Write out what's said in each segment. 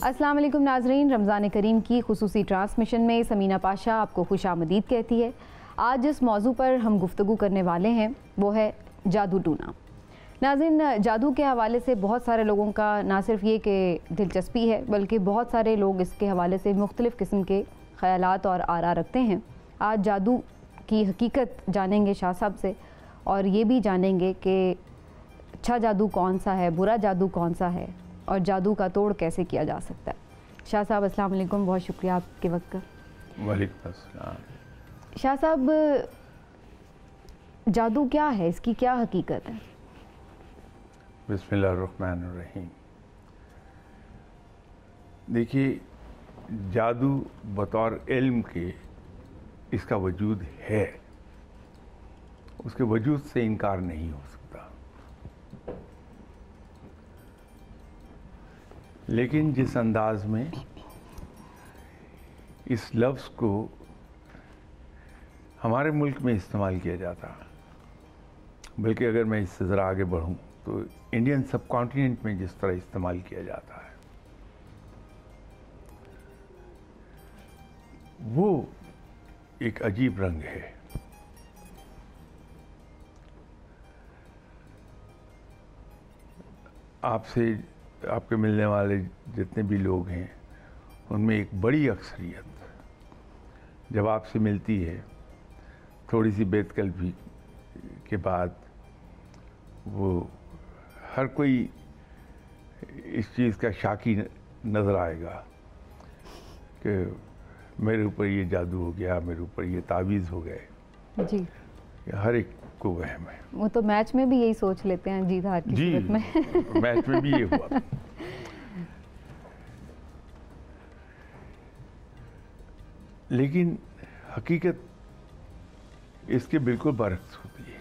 अस्सलाम वालेकुम नाजरीन, रमज़ान करीम की खुसूसी ट्रांसमिशन में समीना पाशा आपको खुशामदीद कहती है। आज जिस मौजू पर हम गुफ्तगू करने वाले हैं वो है जादू टूना। नाज़रीन, जादू के हवाले से बहुत सारे लोगों का ना सिर्फ ये कि दिलचस्पी है, बल्कि बहुत सारे लोग इसके हवाले से मुख्तलिफ़ किस्म के ख़यालात और आरा रखते हैं। आज जादू की हकीकत जानेंगे शाह साहब से, और ये भी जानेंगे कि अच्छा जादू कौन सा है, बुरा जादू कौन सा है, और जादू का तोड़ कैसे किया जा सकता है। शाह साहब अस्सलाम वालेकुम, बहुत शुक्रिया आपके वक्त का। वालेकुम अस्सलाम। शाह साहब, जादू क्या है, इसकी क्या हकीकत है? बिस्मिल्लाहिर्रहमानिर्रहीम। देखिए, जादू बतौर इल्म के इसका वजूद है, उसके वजूद से इनकार नहीं हो सकता। लेकिन जिस अंदाज में इस लफ्ज़ को हमारे मुल्क में इस्तेमाल किया जाता है, बल्कि अगर मैं इससे ज़रा आगे बढ़ूं तो इंडियन सब कॉन्टिनेंट में जिस तरह इस्तेमाल किया जाता है, वो एक अजीब रंग है। आपसे आपके मिलने वाले जितने भी लोग हैं, उनमें एक बड़ी अक्सरियत जब आपसे मिलती है, थोड़ी सी बेतकल्फी के बाद, वो हर कोई इस चीज़ का शाकी नज़र आएगा कि मेरे ऊपर ये जादू हो गया, मेरे ऊपर ये तावीज़ हो गए जी। हर एक को वहम है। वो तो मैच में भी यही सोच लेते हैं, जीत हार की सूरत में। मैच में भी ये हुआ। लेकिन हकीकत इसके बिल्कुल बरक्स होती है।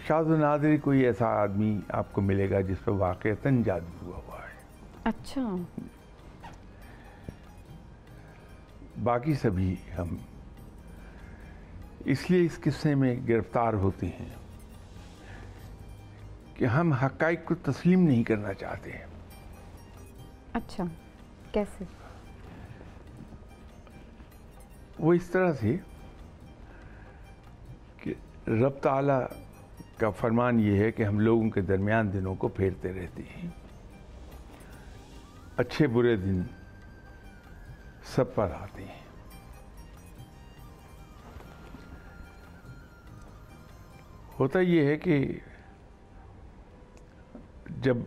शाद नादिर कोई ऐसा आदमी आपको मिलेगा जिस पर वाक़तन जादू हुआ है। अच्छा। बाकी सभी हम इसलिए इस किस्से में गिरफ्तार होते हैं कि हम हक़ाइक़ को तस्लीम नहीं करना चाहते हैं। अच्छा, कैसे? वो इस तरह से कि रब ताला का फरमान ये है कि हम लोगों के दरमियान दिनों को फेरते रहते हैं। अच्छे बुरे दिन सब पर आते हैं। होता ये है कि जब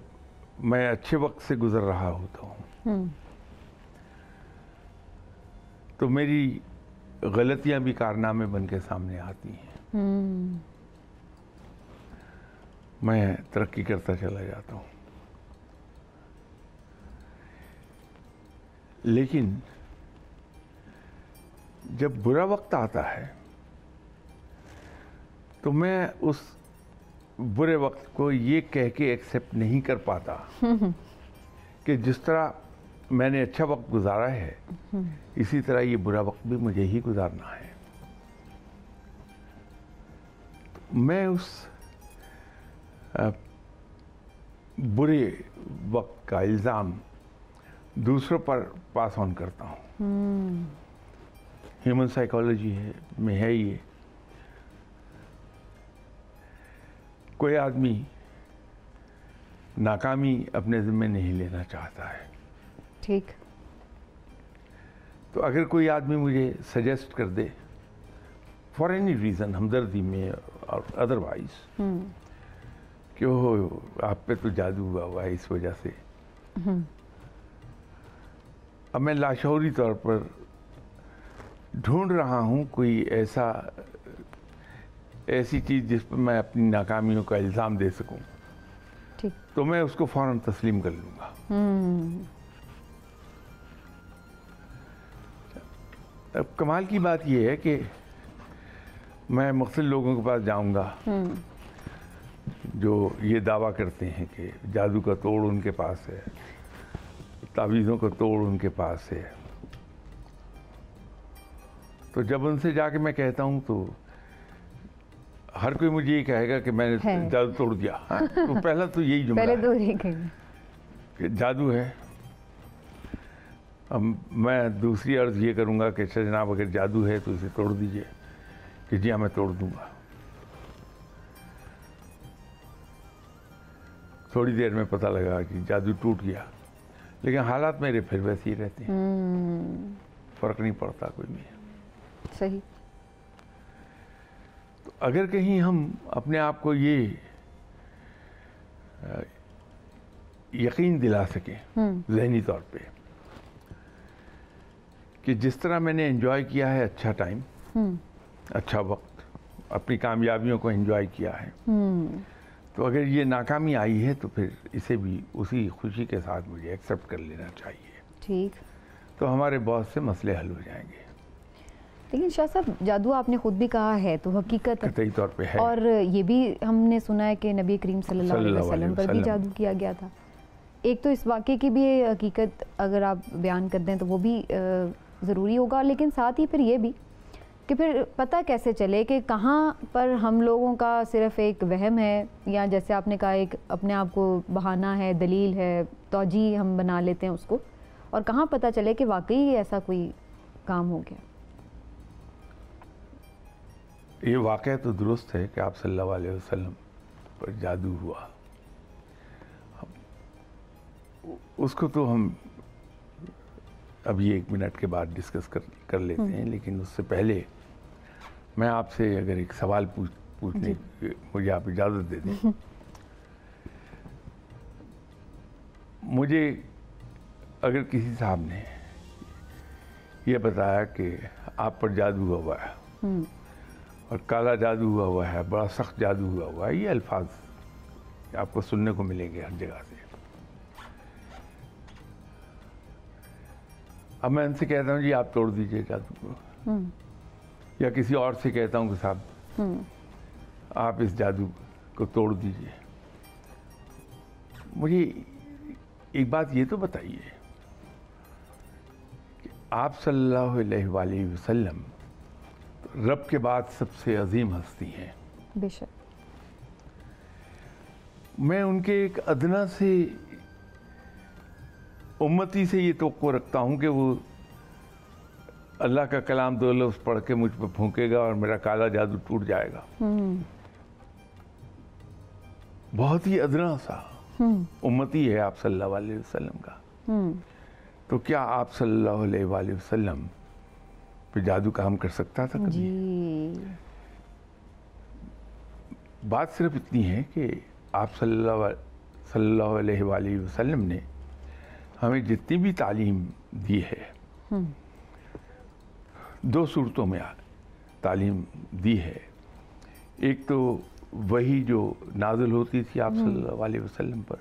मैं अच्छे वक्त से गुजर रहा होता हूँ तो मेरी गलतियां भी कारनामे बन के सामने आती हैं। मैं तरक्की करता चला जाता हूँ, लेकिन जब बुरा वक्त आता है तो मैं उस बुरे वक्त को ये कह के एक्सेप्ट नहीं कर पाता कि जिस तरह मैंने अच्छा वक्त गुजारा है, इसी तरह ये बुरा वक्त भी मुझे ही गुजारना है। तो मैं उस बुरे वक्त का इल्ज़ाम दूसरों पर पास ऑन करता हूँ। ह्यूमन साइकोलॉजी में है ये। कोई आदमी नाकामी अपने ज़िम्मे नहीं लेना चाहता है। ठीक। तो अगर कोई आदमी मुझे सजेस्ट कर दे फॉर एनी रीज़न, हमदर्दी में और अदरवाइज, कि हो आप पे तो जादू हुआ है इस वजह से, अब मैं लाशौरी तौर पर ढूंढ रहा हूँ कोई ऐसी चीज़ जिस पर मैं अपनी नाकामियों का इल्ज़ाम दे सकूं, ठीक, तो मैं उसको फ़ौरन तस्लीम कर लूँगा। अब कमाल की बात यह है कि मैं मुख्तलिफ लोगों के पास जाऊँगा जो ये दावा करते हैं कि जादू का तोड़ उनके पास है, तावीज़ों का तोड़ उनके पास है। तो जब उनसे जाके मैं कहता हूँ तो हर कोई मुझे ये कहेगा कि मैंने जादू तोड़ दिया। हाँ? तो पहला तो यही जुमला पहले तो है कि जादू है। अब मैं दूसरी अर्ज ये करूँगा कि अच्छा जनाब अगर जादू है तो इसे तोड़ दीजिए, कि जी हाँ मैं तोड़ दूँगा। थोड़ी देर में पता लगा कि जादू टूट गया, लेकिन हालात मेरे फिर वैसे ही रहते हैं, फर्क नहीं पड़ता कोई भी। सही। तो अगर कहीं हम अपने आप को ये यकीन दिला सकें ज़हनी तौर पे कि जिस तरह मैंने एंजॉय किया है अच्छा टाइम, अच्छा वक्त, अपनी कामयाबियों को एंजॉय किया है, तो अगर ये नाकामी आई है तो फिर इसे भी उसी खुशी के साथ मुझे एक्सेप्ट कर लेना चाहिए। ठीक। तो हमारे बहुत से मसले हल हो जाएंगे। लेकिन शाह साहब जादू आपने खुद भी कहा है तो हकीकत है, कतई तौर पे है। और ये भी हमने सुना है कि नबी करीम सल्लल्लाहु अलैहि वसल्लम पर भी जादू किया गया था। एक तो इस वाक़े की भी हकीकत अगर आप बयान कर दें तो वो भी ज़रूरी होगा, लेकिन साथ ही फिर ये भी कि फिर पता कैसे चले कि कहाँ पर हम लोगों का सिर्फ़ एक वहम है, या जैसे आपने कहा एक अपने आप को बहाना है, दलील है, तौजी हम बना लेते हैं उसको, और कहाँ पता चले कि वाकई ऐसा कोई काम हो गया। ये वाक़या तो दुरुस्त है कि आप सल्लल्लाहु अलैहि वसल्लम पर जादू हुआ, उसको तो हम अभी 1 मिनट के बाद डिस्कस कर लेते हैं। लेकिन उससे पहले मैं आपसे अगर एक सवाल पूछने मुझे आप इजाज़त दे दें। मुझे अगर किसी साहब ने ये बताया कि आप पर जादू हुआ है और काला जादू हुआ है, बड़ा सख्त जादू हुआ है, ये अल्फाज आपको सुनने को मिलेंगे हर जगह से। अब मैं इनसे कहता हूँ जी आप तोड़ दीजिए जादू को, या किसी और से कहता हूँ कि साहब आप इस जादू को तोड़ दीजिए। मुझे एक बात ये तो बताइए कि आप सल्लल्लाहु अलैहि वसल्लम रब के बाद सबसे अजीम हस्ती हैं। बेशक। मैं उनके एक अदना से उम्मती से ये तवक्को रखता हूँ कि वो अल्लाह का कलाम 2 लफ्ज़ पढ़ के मुझ पर फूंकेगा और मेरा काला जादू टूट जाएगा। बहुत ही अदना सा उम्मती है आप सल्लल्लाहु अलैहि वसल्लम का। तो क्या आप सल्लल्लाहु अलैहि वसल्लम पे जादू काम कर सकता था कभी? बात सिर्फ इतनी है कि आप सल्लल्लाहु अलैहि वसल्लम ने हमें जितनी भी तालीम दी है 2 सूरतों में तालीम दी है। एक तो वही जो नाज़िल होती थी आप सल्लल्लाहु अलैहि वसल्लम पर,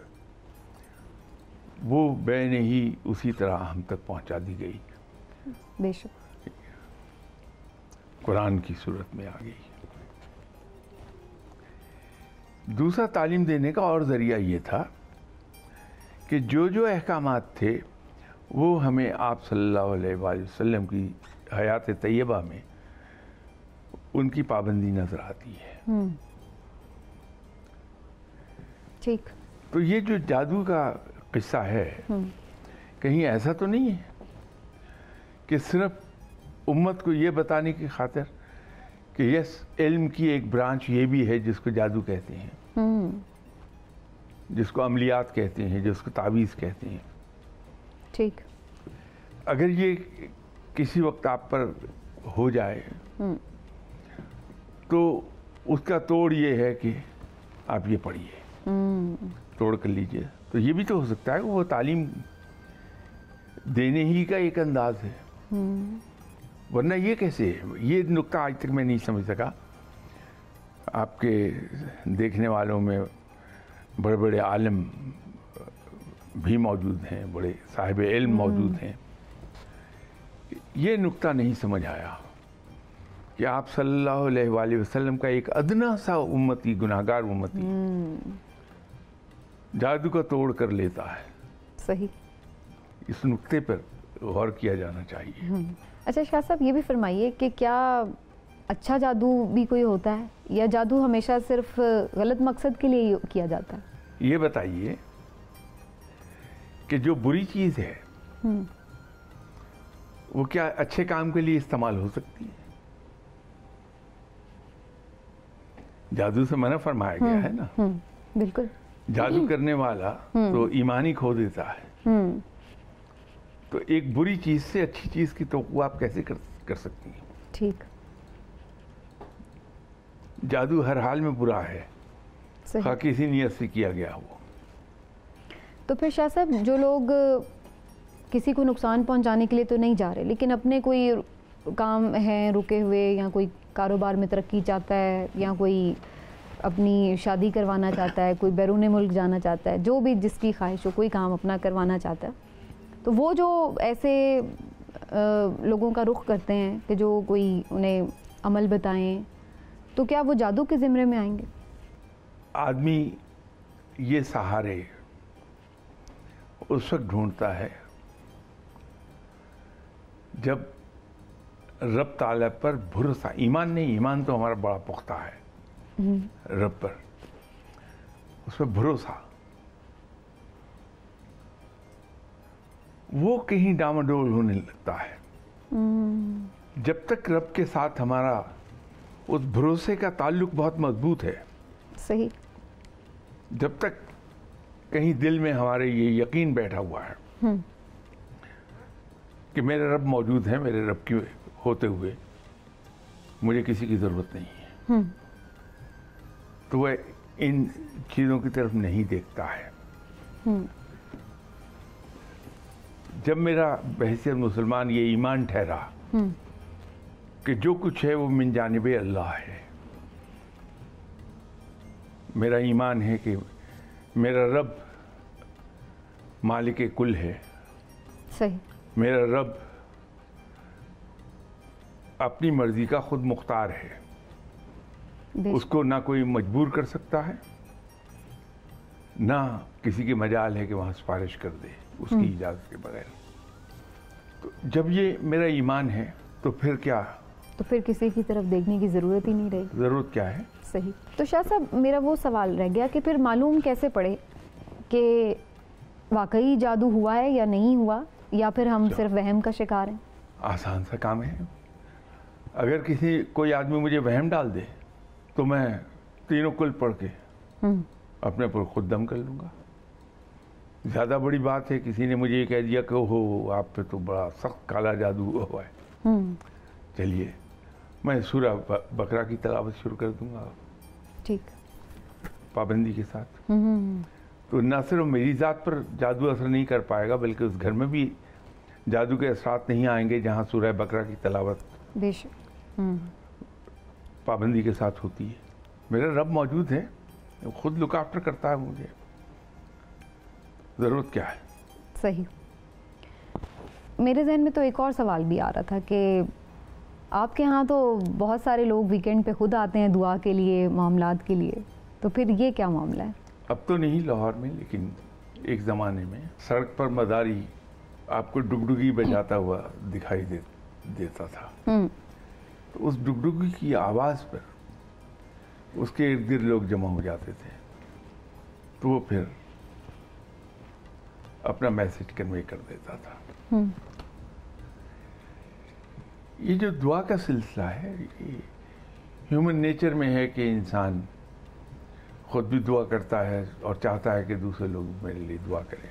वो बैने ही उसी तरह हम तक पहुंचा दी गई, बेशक कुरान की सूरत में आ गई। दूसरा तालीम देने का और ज़रिया ये था कि जो जो अहकामात थे वो हमें आप सल्लल्लाहु अलैहि वसल्लम की हयात तैयबा में उनकी पाबंदी नज़र आती है। ठीक। तो ये जो जादू का किस्सा है, कहीं ऐसा तो नहीं है कि सिर्फ उम्मत को ये बताने की खातिर कि यस इल्म की एक ब्रांच ये भी है जिसको जादू कहते हैं, जिसको अमलियात कहते हैं, जिसको तावीज़ कहते हैं। ठीक। अगर ये किसी वक्त आप पर हो जाए तो उसका तोड़ ये है कि आप ये पढ़िए, तोड़ कर लीजिए। तो ये भी तो हो सकता है कि वो तालीम देने ही का एक अंदाज है, वरना ये कैसे है? ये नुक्ता आज तक मैं नहीं समझ सका। आपके देखने वालों में बड़े बड़े आलिम भी मौजूद हैं, बड़े साहिब इल्म मौजूद हैं। ये नुक्ता नहीं समझ आया कि आप सल्लल्लाहु अलैहि वसल्लम का एक अदना सा उम्मती, गुनाहगार उम्मती जादू का तोड़ कर लेता है। सही। इस नुक्ते पर गौर किया जाना चाहिए। अच्छा शाह साहब, ये भी फरमाइए कि क्या अच्छा जादू भी कोई होता है या जादू हमेशा सिर्फ गलत मकसद के लिए किया जाता है? ये बताइए कि जो बुरी चीज़ है वो क्या अच्छे काम के लिए इस्तेमाल हो सकती है? जादू से मना फरमाया गया है ना। बिल्कुल। जादू करने वाला तो ईमान ही खो देता है। तो एक बुरी चीज से अच्छी चीज की तवक्कुआ आप कैसे कर सकती हैं? ठीक। जादू हर हाल में बुरा है, खा किसी नियत से किया गया हो। तो फिर शाह साहब, जो लोग किसी को नुकसान पहुंचाने के लिए तो नहीं जा रहे, लेकिन अपने कोई काम है रुके हुए, या कोई कारोबार में तरक्की चाहता है, या कोई अपनी शादी करवाना चाहता है, कोई बैरून मुल्क जाना चाहता है, जो भी जिसकी ख्वाहिश हो, कोई काम अपना करवाना चाहता है, तो वो जो ऐसे लोगों का रुख करते हैं कि जो कोई उन्हें अमल बताएं, तो क्या वो जादू के ज़िम्मे में आएंगे? आदमी ये सहारे उस वक्त ढूंढता है जब रब ताला पर भरोसा, ईमान नहीं, ईमान तो हमारा बड़ा पुख्ता है, रब पर उस पर भरोसा वो कहीं डामाडोल होने लगता है। जब तक रब के साथ हमारा उस भरोसे का ताल्लुक बहुत मजबूत है, सही, जब तक कहीं दिल में हमारे ये यकीन बैठा हुआ है कि मेरे रब मौजूद है, मेरे रब के होते हुए मुझे किसी की ज़रूरत नहीं है, तो वह इन चीज़ों की तरफ नहीं देखता है। जब मेरा बहैसियत मुसलमान ये ईमान ठहरा कि जो कुछ है वो मिन जानिब अल्लाह है, मेरा ईमान है कि मेरा रब मालिक कुल है, सही, मेरा रब अपनी मर्जी का खुद मुख्तार है, उसको ना कोई मजबूर कर सकता है, ना किसी की मजाल है कि वहाँ सिफारिश कर दे उसकी इजाज़त के बगैर। तो जब ये मेरा ईमान है तो फिर क्या, तो फिर किसी की तरफ देखने की ज़रूरत ही नहीं रही। ज़रूरत क्या है? सही। तो शाह साहब, मेरा वो सवाल रह गया कि फिर मालूम कैसे पड़े कि वाकई जादू हुआ है या नहीं हुआ, या फिर हम सिर्फ वहम का शिकार हैं? आसान सा काम है। अगर कोई आदमी मुझे वहम डाल दे तो मैं तीनों कुल पढ़ के अपने पर खुद दम कर लूँगा। ज़्यादा बड़ी बात है किसी ने मुझे ये कह दिया कि हो आप पे तो बड़ा सख्त काला जादू हुआ है, चलिए मैं सूरा बकरा की तिलावत शुरू कर दूंगा, ठीक, पाबंदी के साथ। तो न सिर्फ मेरी ज़ात पर जादू असर नहीं कर पाएगा, बल्कि उस घर में भी जादू के असरात नहीं आएंगे जहाँ सूरह बकरा की तिलावत बेशक पाबंदी के साथ होती है। मेरा रब मौजूद है, वो खुद लुक आफ्टर करता है मुझे, ज़रूरत क्या है? सही। मेरे जहन में तो एक और सवाल भी आ रहा था कि आपके यहाँ तो बहुत सारे लोग वीकेंड पे खुद आते हैं दुआ के लिए, मामलात के लिए, तो फिर ये क्या मामला है? अब तो नहीं लाहौर में, लेकिन एक ज़माने में सड़क पर मदारी आपको डुगडुगी बजाता हुआ दिखाई देता था। तो उस डुगडुगी की आवाज़ पर उसके इर्द गिर्द लोग जमा हो जाते थे, तो वो फिर अपना मैसेज कन्वे कर देता था। ये जो दुआ का सिलसिला है, ये ह्यूमन नेचर में है कि इंसान खुद भी दुआ करता है और चाहता है कि दूसरे लोग मेरे लिए दुआ करें।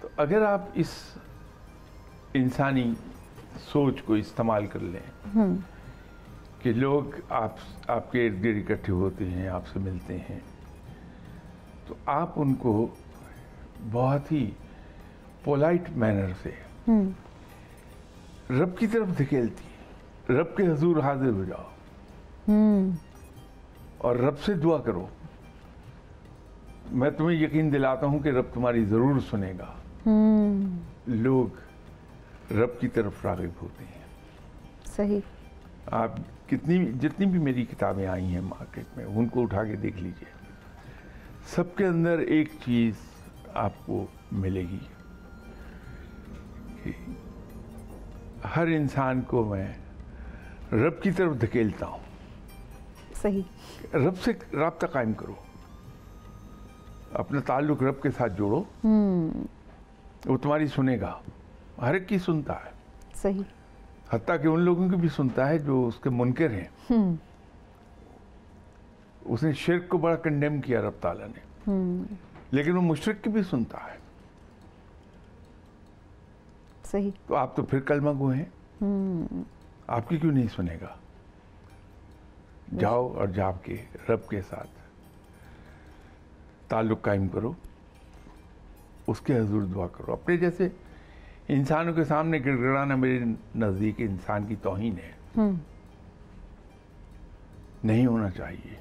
तो अगर आप इस इंसानी सोच को इस्तेमाल कर लें कि लोग आपके इर्द गिर्द इकट्ठे होते हैं, आपसे मिलते हैं, तो आप उनको बहुत ही पोलाइट मैनर से रब की तरफ धकेलती है, रब के हजूर हाजिर हो जाओ और रब से दुआ करो। मैं तुम्हें यकीन दिलाता हूं कि रब तुम्हारी ज़रूर सुनेगा। लोग रब की तरफ राग़िब होते हैं। सही। आप जितनी भी मेरी किताबें आई हैं मार्केट में, उनको उठा के देख लीजिए, सबके अंदर एक चीज़ आपको मिलेगी कि हर इंसान को मैं रब की तरफ धकेलता हूँ। सही। रब से राब्ता कायम करो, अपना ताल्लुक रब के साथ जोड़ो। वो तुम्हारी सुनेगा, हर एक की सुनता है। सही। हत्ता कि उन लोगों की भी सुनता है जो उसके मुनकर हैं। उसने शिर्क को बड़ा कंडेम किया रब ताला ने, लेकिन वो मुशरिक की भी सुनता है। सही। तो आप तो फिर कलमा गो हैं, आपकी क्यों नहीं सुनेगा? जाओ और जाके रब के साथ ताल्लुक कायम करो, उसके हजूर दुआ करो। अपने जैसे इंसानों के सामने गिड़गिड़ाना मेरे नज़दीक इंसान की तौहीन है, नहीं होना चाहिए।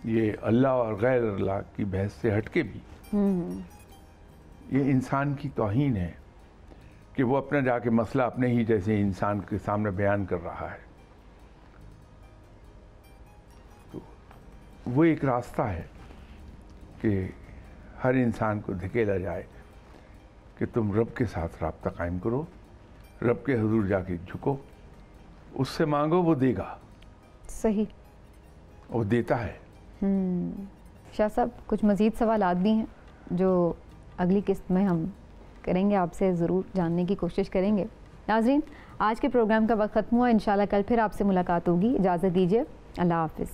ये अल्लाह और गैर अल्लाह की बहस से हटके भी ये इंसान की तौहीन है कि वो अपना जाके मसला अपने ही जैसे इंसान के सामने बयान कर रहा है। तो वो एक रास्ता है कि हर इंसान को धकेला जाए कि तुम रब के साथ राब्ता कायम करो, रब के हुजूर जाके झुको, उससे मांगो, वो देगा। सही। वो देता है। शाह साहब, कुछ मज़ीद सवालात भी हैं जो अगली किस्त में हम करेंगे, आपसे ज़रूर जानने की कोशिश करेंगे। नाज़रीन, आज के प्रोग्राम का वक्त ख़त्म हुआ। इंशाल्लाह कल फिर आपसे मुलाकात होगी। इजाज़त दीजिए, अल्लाह हाफ़िज़।